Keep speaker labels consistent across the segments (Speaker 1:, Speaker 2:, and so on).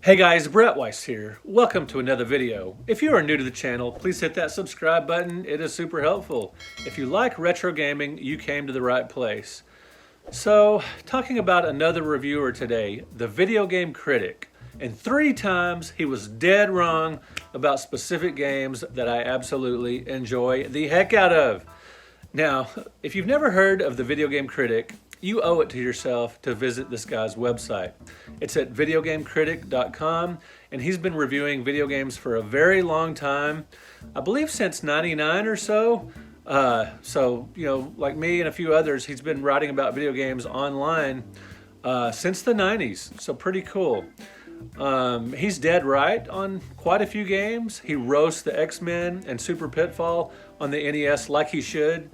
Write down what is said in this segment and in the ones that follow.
Speaker 1: Hey guys, Brett Weiss here. Welcome to another video. If you are new to the channel, please hit that subscribe button. It is super helpful. If you like retro gaming, you came to the right place. So, talking about another reviewer today, the video game Critic. And 3 times he was dead wrong about specific games that I absolutely enjoy the heck out of. Now, if you've never heard of the Video Game Critic, you owe it to yourself to visit this guy's website. It's at videogamecritic.com, and he's been reviewing video games for a very long time. I believe since '99 or so. Like me and a few others, he's been writing about video games online since the '90s. So pretty cool. He's dead right on quite a few games. He roasts the X-Men and Super Pitfall on the NES like he should.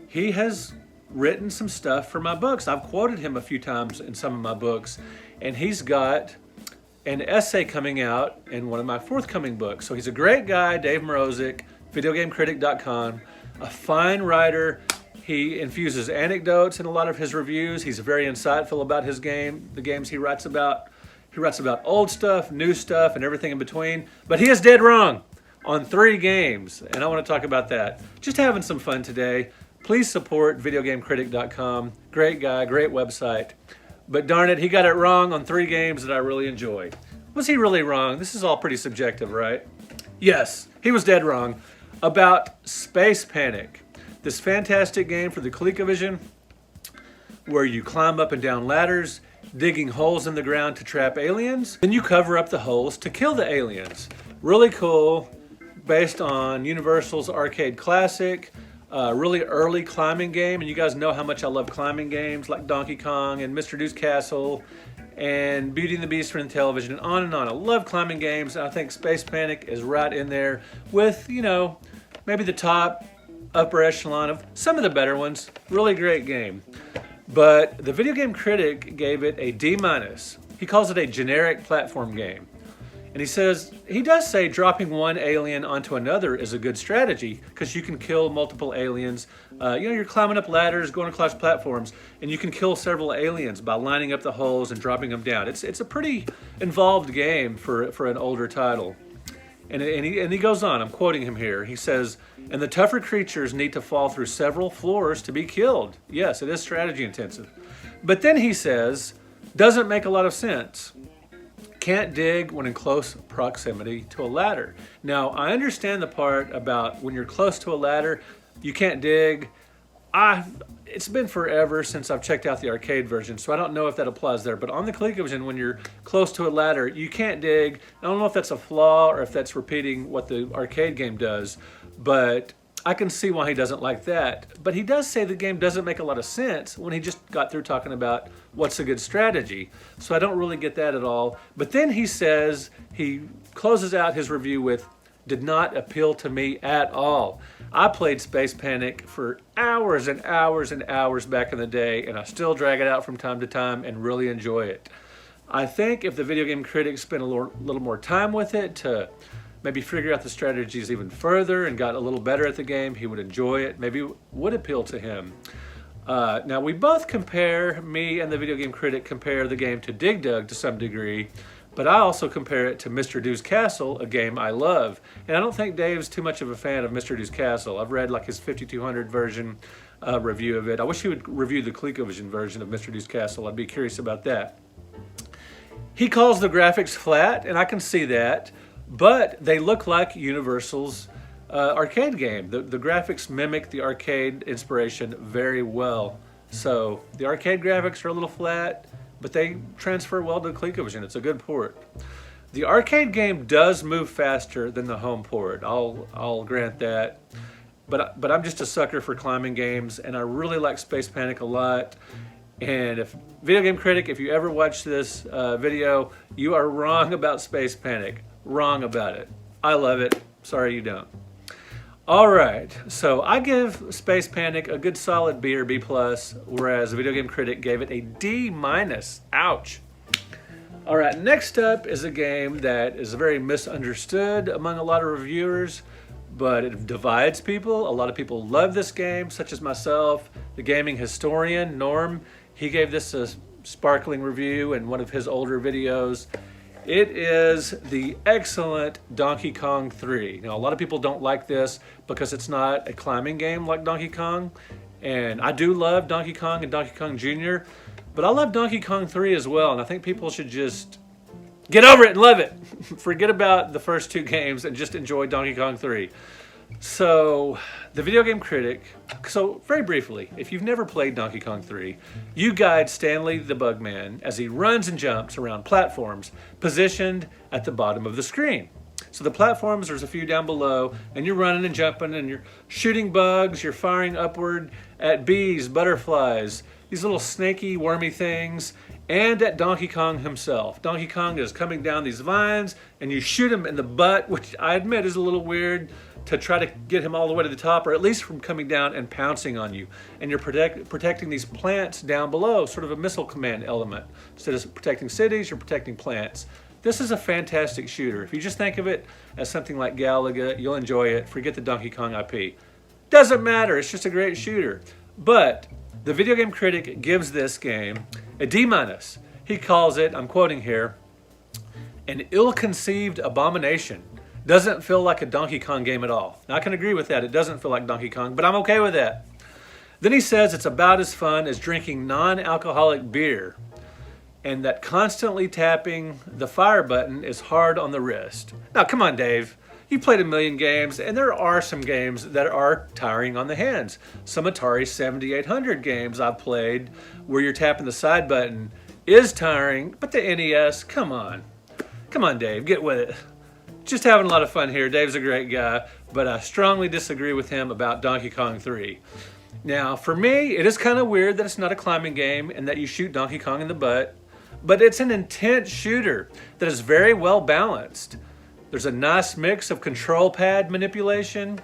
Speaker 1: He has written some stuff for my books. I've quoted him a few times in some of my books, and he's got an essay coming out in one of my forthcoming books. So he's a great guy, Dave Morozic, videogamecritic.com, a fine writer. He infuses anecdotes in a lot of his reviews. He's very insightful about the games he writes about. He writes about old stuff, new stuff, and everything in between. But he is dead wrong on 3 games, and I want to talk about that. Just having some fun today. Please support videogamecritic.com. Great guy, great website. But darn it, he got it wrong on 3 games that I really enjoyed. Was he really wrong? This is all pretty subjective, right? Yes, he was dead wrong about Space Panic, this fantastic game for the ColecoVision where you climb up and down ladders, digging holes in the ground to trap aliens. Then you cover up the holes to kill the aliens. Really cool, based on Universal's arcade classic. Really early climbing game, and you guys know how much I love climbing games like Donkey Kong and Mr. Doo's Castle and Beauty and the Beast for the television and on and on. I love climbing games, and I think Space Panic is right in there with, maybe the top upper echelon of some of the better ones. Really great game. But the Video Game Critic gave it a D-. He calls it a generic platform game. And he does say dropping one alien onto another is a good strategy because you can kill multiple aliens. You're climbing up ladders, going across platforms, and you can kill several aliens by lining up the holes and dropping them down. It's a pretty involved game for an older title. And he goes on, I'm quoting him here. He says, and the tougher creatures need to fall through several floors to be killed. Yes, it is strategy intensive. But then he says, doesn't make a lot of sense. Can't dig when in close proximity to a ladder. Now, I understand the part about when you're close to a ladder, you can't dig. It's been forever since I've checked out the arcade version, so I don't know if that applies there. But on the ColecoVision, when you're close to a ladder, you can't dig. I don't know if that's a flaw or if that's repeating what the arcade game does, but I can see why he doesn't like that. But he does say the game doesn't make a lot of sense when he just got through talking about what's a good strategy. So I don't really get that at all. But then he closes out his review with, did not appeal to me at all. I played Space Panic for hours and hours and hours back in the day, and I still drag it out from time to time and really enjoy it. I think if the Video Game Critic spent a little more time with it to maybe figure out the strategies even further and got a little better at the game, he would enjoy it, maybe would appeal to him. Now we both me and the Video Game Critic compare the game to Dig Dug to some degree, but I also compare it to Mr. Doo's Castle, a game I love. And I don't think Dave's too much of a fan of Mr. Doo's Castle. I've read like his 5200 version review of it. I wish he would review the ColecoVision version of Mr. Doo's Castle. I'd be curious about that. He calls the graphics flat, and I can see that, but they look like Universal's arcade game. The graphics mimic the arcade inspiration very well. So the arcade graphics are a little flat, but they transfer well to ColecoVision. It's a good port. The arcade game does move faster than the home port. I'll grant that. But I'm just a sucker for climbing games, and I really like Space Panic a lot. And if Video Game Critic, if you ever watch this video, you are wrong about Space Panic. Wrong about it. I love it. Sorry you don't. All right, so I give Space Panic a good solid B or B+, whereas the Video Game Critic gave it a D-. Ouch. All right, next up is a game that is very misunderstood among a lot of reviewers, but it divides people. A lot of people love this game, such as myself. The gaming historian, Norm, he gave this a sparkling review in one of his older videos. It is the excellent Donkey Kong 3. Now, a lot of people don't like this because it's not a climbing game like Donkey Kong. And I do love Donkey Kong and Donkey Kong Jr., but I love Donkey Kong 3 as well. And I think people should just get over it and love it. Forget about the first two games and just enjoy Donkey Kong 3. So, the Video Game Critic, so very briefly, if you've never played Donkey Kong 3, you guide Stanley the Bugman as he runs and jumps around platforms positioned at the bottom of the screen. So the platforms, there's a few down below, and you're running and jumping and you're shooting bugs, you're firing upward at bees, butterflies, these little snaky, wormy things, and at Donkey Kong himself. Donkey Kong is coming down these vines and you shoot him in the butt, which I admit is a little weird, to try to get him all the way to the top, or at least from coming down and pouncing on you. And you're protecting these plants down below, sort of a missile command element. Instead of protecting cities, you're protecting plants. This is a fantastic shooter. If you just think of it as something like Galaga, you'll enjoy it. Forget the Donkey Kong IP. Doesn't matter, it's just a great shooter. But the Video Game Critic gives this game a D-. He calls it, I'm quoting here, an ill-conceived abomination. Doesn't feel like a Donkey Kong game at all. Now, I can agree with that. It doesn't feel like Donkey Kong, but I'm okay with that. Then he says it's about as fun as drinking non-alcoholic beer, and that constantly tapping the fire button is hard on the wrist. Now, come on, Dave. You've played a million games, and there are some games that are tiring on the hands. Some Atari 7800 games I've played where you're tapping the side button is tiring, but the NES, come on. Come on, Dave, get with it. Just having a lot of fun here. Dave's a great guy, but I strongly disagree with him about Donkey Kong 3. Now, for me, it is kind of weird that it's not a climbing game and that you shoot Donkey Kong in the butt, but it's an intense shooter that is very well balanced. There's a nice mix of control pad manipulation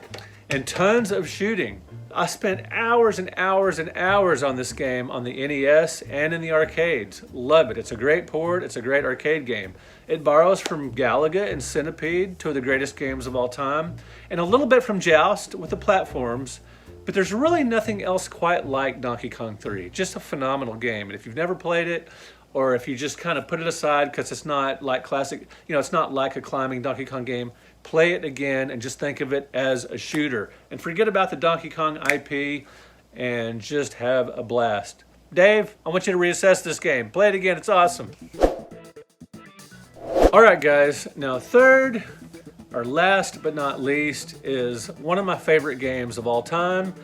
Speaker 1: and tons of shooting. I spent hours and hours and hours on this game on the NES and in the arcades. Love it. It's a great port. It's a great arcade game. It borrows from Galaga and Centipede, two of the greatest games of all time, and a little bit from Joust with the platforms, but there's really nothing else quite like Donkey Kong 3. Just a phenomenal game. And if you've never played it, or if you just kind of put it aside because it's not like classic, it's not like a climbing Donkey Kong game, play it again and just think of it as a shooter. And forget about the Donkey Kong IP and just have a blast. Dave, I want you to reassess this game. Play it again, it's awesome. All right, guys, now third, or last but not least, is one of my favorite games of all time,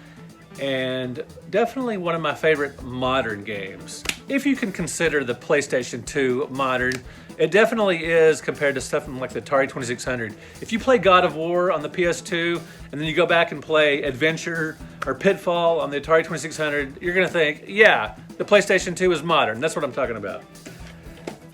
Speaker 1: and definitely one of my favorite modern games. If you can consider the PlayStation 2 modern, it definitely is compared to stuff like the Atari 2600. If you play God of War on the PS2, and then you go back and play Adventure or Pitfall on the Atari 2600, you're gonna think, yeah, the PlayStation 2 is modern. That's what I'm talking about.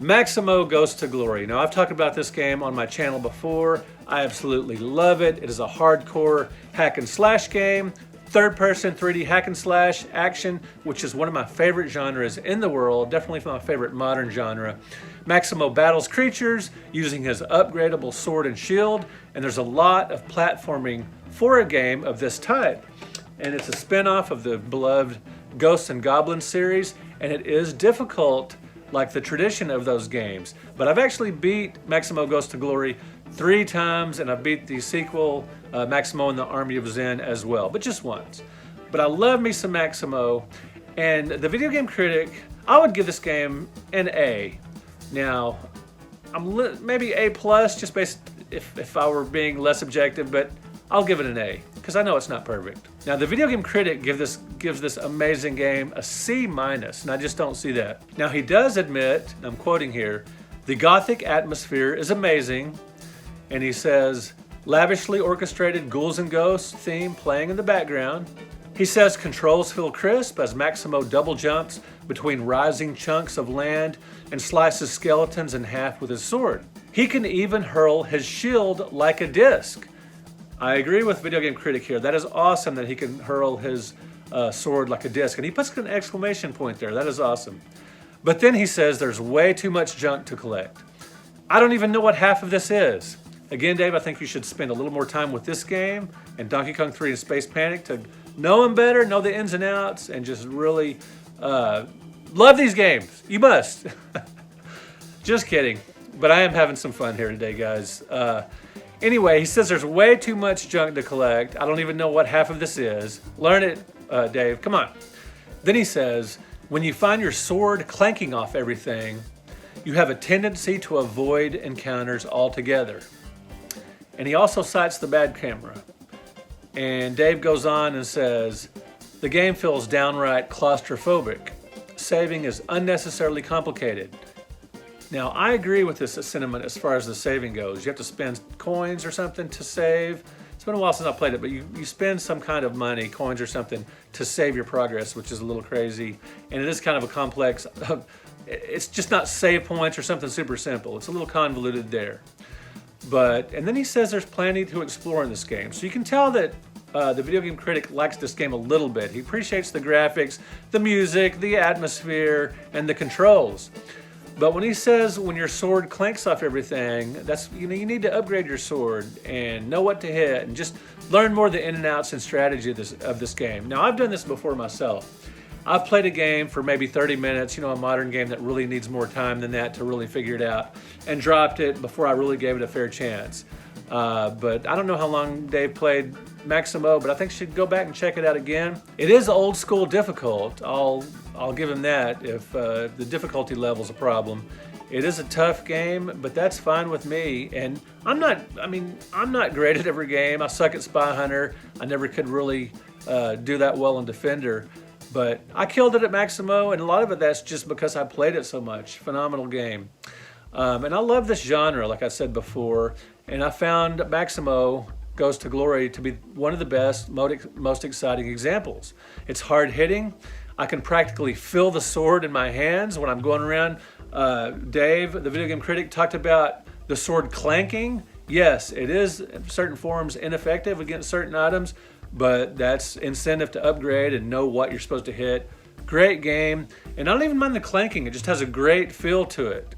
Speaker 1: Maximo Goes to Glory. Now, I've talked about this game on my channel before. I absolutely love it. It is a hardcore hack and slash game, third-person 3D hack and slash action, which is one of my favorite genres in the world, definitely my favorite modern genre. Maximo battles creatures using his upgradable sword and shield, and there's a lot of platforming for a game of this type. And it's a spin-off of the beloved Ghosts and Goblins series, and it is difficult like the tradition of those games. But I've actually beat Maximo Goes to Glory 3 times, and I've beat the sequel, Maximo and the Army of Zen, as well, but just once. But I love me some Maximo, and the Video Game Critic, I would give this game an A. Now, maybe A+, just based if I were being less objective, but I'll give it an A, because I know it's not perfect. Now, the Video Game Critic gives this amazing game a C-, and I just don't see that. Now, he does admit, I'm quoting here, the gothic atmosphere is amazing, and he says, lavishly orchestrated ghouls and ghosts theme playing in the background. He says controls feel crisp as Maximo double jumps between rising chunks of land and slices skeletons in half with his sword. He can even hurl his shield like a disc. I agree with Video Game Critic here. That is awesome that he can hurl his sword like a disc. And he puts an exclamation point there. That is awesome. But then he says there's way too much junk to collect. I don't even know what half of this is. Again, Dave, I think you should spend a little more time with this game and Donkey Kong 3 and Space Panic to know them better, know the ins and outs, and just really love these games. You must. Just kidding. but I am having some fun here today, guys. Anyway, he says there's way too much junk to collect. I don't even know what half of this is. Learn it, Dave. Come on. Then he says, when you find your sword clanking off everything, you have a tendency to avoid encounters altogether. And he also cites the bad camera. And Dave goes on and says, the game feels downright claustrophobic. Saving is unnecessarily complicated. Now, I agree with this sentiment as far as the saving goes. You have to spend coins or something to save. It's been a while since I played it, but you spend some kind of money, coins or something, to save your progress, which is a little crazy. And it is kind of a complex, it's just not save points or something super simple. It's a little convoluted there. And then he says there's plenty to explore in this game. So you can tell that the video game critic likes this game a little bit. He appreciates the graphics, the music, the atmosphere, and the controls. But when he says when your sword clanks off everything, that's, you need to upgrade your sword and know what to hit and just learn more of the in and outs and strategy of this game. Now, I've done this before myself. I've played a game for maybe 30 minutes, a modern game that really needs more time than that to really figure it out, and dropped it before I really gave it a fair chance. But I don't know how long Dave played Maximo, but I think you should go back and check it out again. It is old school difficult. I'll give him that if the difficulty level's a problem. It is a tough game, but that's fine with me. And I'm not great at every game. I suck at Spy Hunter. I never could really do that well in Defender. But I killed it at Maximo, and a lot of it that's just because I played it so much. Phenomenal game. And I love this genre, like I said before. And I found Maximo Goes to Glory to be one of the best, most exciting examples. It's hard hitting. I can practically feel the sword in my hands when I'm going around. Dave, the video game critic, talked about the sword clanking. Yes, it is in certain forms ineffective against certain items, but that's incentive to upgrade and know what you're supposed to hit. Great game, and I don't even mind the clanking. It just has a great feel to it.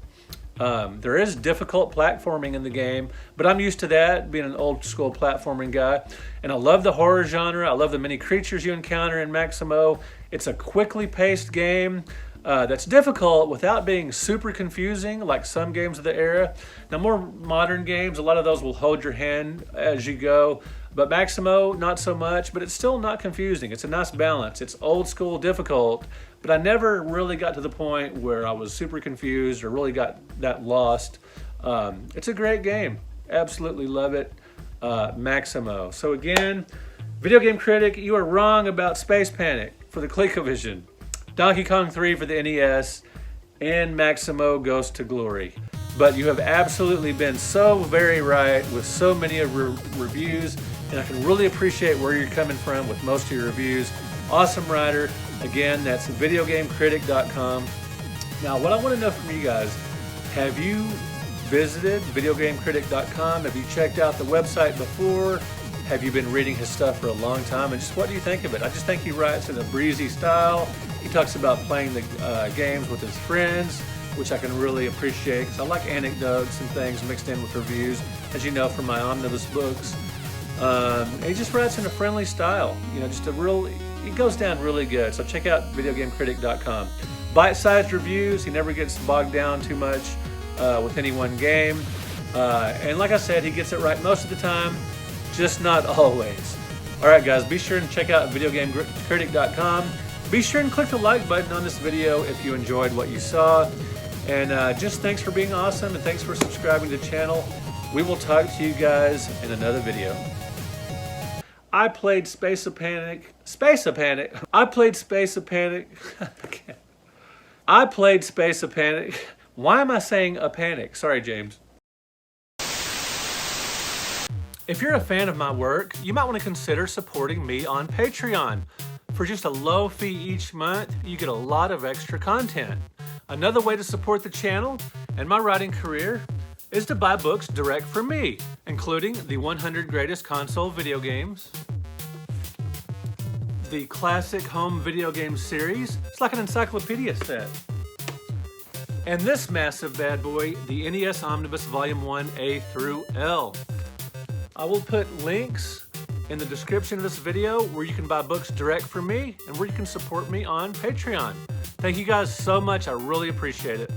Speaker 1: There is difficult platforming in the game, but I'm used to that, being an old school platforming guy. And I love the horror genre. I love the many creatures you encounter in Maximo. It's a quickly paced game that's difficult without being super confusing like some games of the era. Now, more modern games, a lot of those will hold your hand as you go. But Maximo, not so much, but it's still not confusing. It's a nice balance. It's old school difficult, but I never really got to the point where I was super confused or really got that lost. It's a great game. Absolutely love it. Maximo. So again, video game critic, you are wrong about Space Panic for the ColecoVision, Donkey Kong 3 for the NES, and Maximo Goes to Glory. But you have absolutely been so very right with so many of your reviews, and I can really appreciate where you're coming from with most of your reviews. Awesome writer. Again, that's videogamecritic.com. Now, what I want to know from you guys, have you visited videogamecritic.com? Have you checked out the website before? Have you been reading his stuff for a long time? And just what do you think of it? I just think he writes in a breezy style. He talks about playing the games with his friends, which I can really appreciate because I like anecdotes and things mixed in with reviews, as you know, from my Omnibus books. And he just writes in a friendly style, just it goes down really good. So check out videogamecritic.com. Bite-sized reviews. He never gets bogged down too much with any one game. And like I said, he gets it right most of the time, just not always. All right, guys, be sure and check out videogamecritic.com. Be sure and click the like button on this video if you enjoyed what you saw. And just thanks for being awesome, and thanks for subscribing to the channel. We will talk to you guys in another video. I played Space of Panic. I played Space of Panic. I played Space of Panic. Why am I saying a panic? Sorry, James. If you're a fan of my work, you might want to consider supporting me on Patreon. For just a low fee each month, you get a lot of extra content. Another way to support the channel and my writing career is to buy books direct from me, including the 100 Greatest Console Video Games, the Classic Home Video Game Series. It's like an encyclopedia set. And this massive bad boy, the NES Omnibus Volume 1 A through L. I will put links in the description of this video where you can buy books direct from me and where you can support me on Patreon. Thank you guys so much. I really appreciate it.